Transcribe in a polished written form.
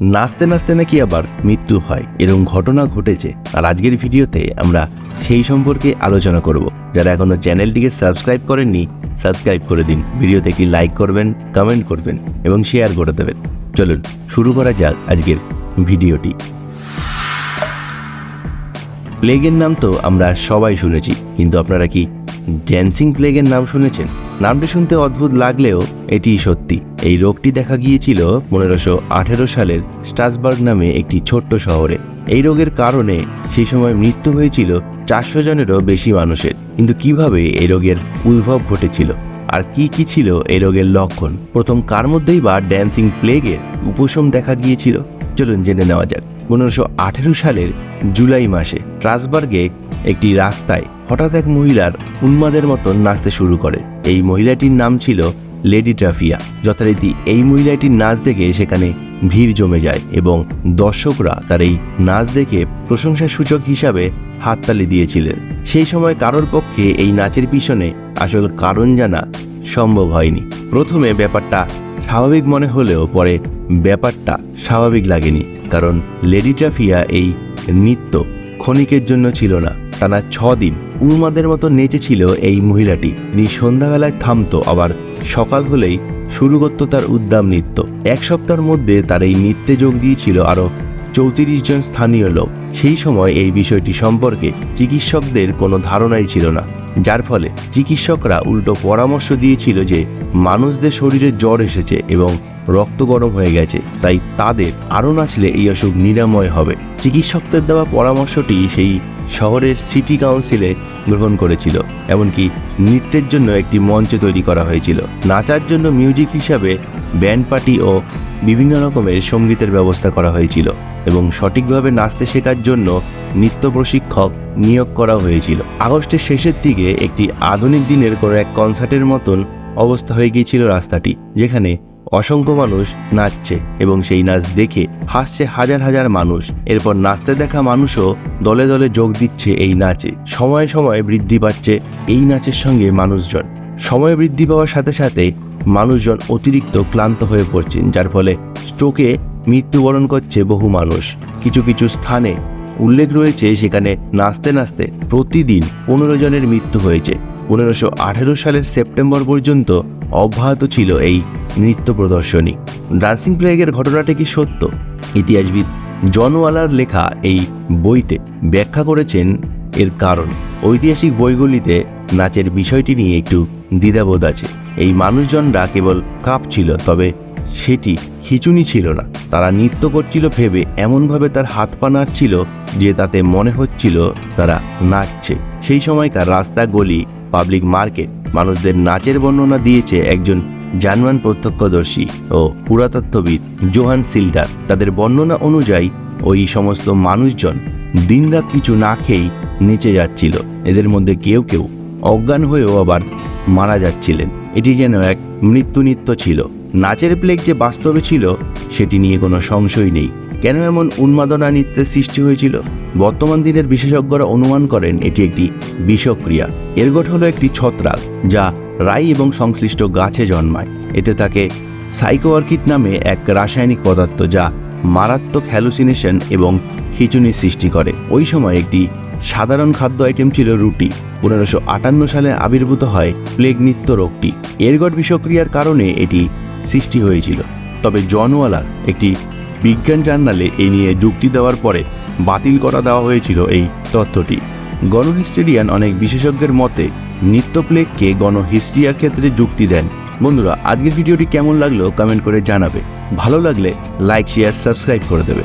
নাচতে নাচতে নাকি আবার মৃত্যু হয়, এরকম ঘটনা ঘটেছে। আর আজকের ভিডিওতে আমরা সেই সম্পর্কে আলোচনা করব। যারা এখনো চ্যানেলটিকে সাবস্ক্রাইব করেননি, সাবস্ক্রাইব করে দিন, ভিডিওতে একটি লাইক করবেন, কমেন্ট করবেন এবং শেয়ার করে দেবেন। চলুন শুরু করা যাক আজকের ভিডিওটি। প্লেগের নাম তো আমরা সবাই শুনেছি, কিন্তু আপনারা কি ড্যান্সিং প্লেগের নাম শুনেছেন? নামটি শুনতে অদ্ভুত লাগলেও এটি সত্যি। এই রোগটি দেখা গিয়েছিল 1518 সালের স্ট্রাসবার্গ নামে একটি ছোট্ট শহরে। এই রোগের কারণে সেই সময় মৃত্যু হয়েছিল 400 জনেরও বেশি মানুষের। কিন্তু কিভাবে এই রোগের উদ্ভব ঘটেছিল আর কি কি ছিল এই রোগের লক্ষণ, প্রথম কার মধ্যেই বা ড্যান্সিং প্লেগের উপশম দেখা গিয়েছিল, চলুন জেনে নেওয়া যাক। 1518 সালের জুলাই মাসে স্ট্রাসবার্গে একটি রাস্তায় হঠাৎ এক মহিলার উন্মাদের মতন নাচতে শুরু করে। এই মহিলাটির নাম ছিল লেডি ট্রাফিয়া। যথারীতি এই মহিলাটির নাচ দেখে সেখানে ভিড় জমে যায় এবং দর্শকরা তার এই নাচ দেখে প্রশংসাসূচক হিসাবে হাততালি দিয়েছিলেন। সেই সময় কারোর পক্ষে এই নাচের পিছনে আসল কারণ জানা সম্ভব হয়নি। প্রথমে ব্যাপারটা স্বাভাবিক মনে হলেও পরে ব্যাপারটা স্বাভাবিক লাগেনি, কারণ লেডি ট্রাফিয়া এই নৃত্য ক্ষণিকের জন্য ছিল না, টানা 6 দিন উন্মাদের মতো নেচেছিল এই মহিলাটি। তিনি সন্ধ্যাবেলায় থামতো, আবার সকাল হলেই শুরু করতো তার উদ্দাম নৃত্য। এক সপ্তাহের মধ্যে তার এই নৃত্যে যোগ দিয়েছিল আরও 34 জন স্থানীয় লোক। সেই সময় এই বিষয়টি সম্পর্কে চিকিৎসকদের কোনো ধারণাই ছিল না, যার ফলে চিকিৎসকরা উল্টো পরামর্শ দিয়েছিল যে মানুষদের শরীরে জ্বর এসেছে এবং রক্ত গরম হয়ে গেছে, তাই তাদের আরও নাচলে এই অসুখ নিরাময় হবে। চিকিৎসকদের দেওয়া পরামর্শটি সেই শহরের সিটি কাউন্সিলে গ্রহণ করেছিল। এমনকি নৃত্যের জন্য একটি মঞ্চ তৈরি করা হয়েছিল। নাচার জন্য মিউজিক হিসাবে ব্যান্ড পার্টি ও বিভিন্ন রকমের সঙ্গীতের ব্যবস্থা করা হয়েছিল এবং সঠিকভাবে নাচতে শেখার জন্য নৃত্য প্রশিক্ষক নিয়োগ করা হয়েছিল। আগস্টের শেষের দিকে একটি আধুনিক দিনের কোনো এক কনসার্টের মতন অবস্থা হয়ে গিয়েছিল রাস্তাটি, যেখানে অসংখ্য মানুষ নাচছে এবং সেই নাচ দেখে হাসছে হাজার হাজার মানুষ। এরপর নাচতে দেখা মানুষও দলে দলে যোগ দিচ্ছে এই নাচে। সময়ে সময়ে বৃদ্ধি পাচ্ছে এই নাচের সঙ্গে মানুষজন। সময় বৃদ্ধি পাওয়ার সাথে সাথে মানুষজন অতিরিক্ত ক্লান্ত হয়ে পড়ছেন, যার ফলে স্ট্রোকে মৃত্যুবরণ করছে বহু মানুষ। কিছু কিছু স্থানে উল্লেখ রয়েছে সেখানে নাচতে নাচতে প্রতিদিন 15 জনের মৃত্যু হয়েছে। 1518 সালের সেপ্টেম্বর পর্যন্ত অব্যাহত ছিল এই নৃত্য প্রদর্শনী। ডান্সিং প্লেগের ঘটনাটি কি সত্য? ইতিহাসবিদ জন ওয়ালার লেখা এই বইতে ব্যাখ্যা করেছেন এর কারণ। ঐতিহাসিক বইগুলিতে নাচের বিষয়টি নিয়ে একটু দ্বিধাবোধ আছে। এই মানুষজনরা কেবল কাঁপছিল, তবে সেটি খিচুনি ছিল না। তারা নৃত্য করছিল ভেবে এমনভাবে তার হাত পা নাড়ছিল যে তাতে মনে হচ্ছিল তারা নাচছে। সেই সময়কার রাস্তা, গলি, পাবলিক মার্কেট মানুষদের নাচের বর্ণনা দিয়েছে একজন জার্মান প্রত্যক্ষদর্শী ও পুরাতত্ত্ববিদ জোহান সিল্ডার। তাদের বর্ণনা অনুযায়ী ওই সমস্ত মানুষজন দিনরাত কিছু না খেয়েই নেচে যাচ্ছিল। এদের মধ্যে কেউ কেউ অজ্ঞান হয়েও আবার মারা যাচ্ছিলেন। এটি যেন এক মৃত্যু নৃত্য ছিল। নাচের প্লেগ যে বাস্তবে ছিল সেটি নিয়ে কোনো সংশয় নেই। কেন এমন উন্মাদনা নৃত্যের সৃষ্টি হয়েছিল? বর্তমান দিনের বিশেষজ্ঞরা অনুমান করেন এটি একটি বিষক্রিয়া। এরগট হলো একটি ছত্রাক যা রাই এবং সংশ্লিষ্ট গাছে জন্মায়। এতে থাকে সাইকোঅর্কিড নামে এক রাসায়নিক পদার্থ, যা মারাত্মক হ্যালুসিনেশন এবং খিঁচুনির সৃষ্টি করে। ওই সময় একটি সাধারণ খাদ্য আইটেম ছিল রুটি। 1558 সালে আবির্ভূত হয় প্লেগ নৃত্য রোগটি। এরগট বিষক্রিয়ার কারণে এটি সৃষ্টি হয়েছিল। তবে জন ওয়ালার একটি বিজ্ঞান জার্নালে এই নিয়ে যুক্তি দেওয়ার পরে বাতিল করা দেওয়া হয়েছিল এই তথ্যটি। গণহিস্টেরিয়ান অনেক বিশেষজ্ঞের মতে নৃত্য প্লেগকে গণহিস্ট্রিয়ার ক্ষেত্রে যুক্তি দেন। বন্ধুরা, আজকের ভিডিওটি কেমন লাগলো কমেন্ট করে জানাবে। ভালো লাগলে লাইক, শেয়ার, সাবস্ক্রাইব করে দেবে।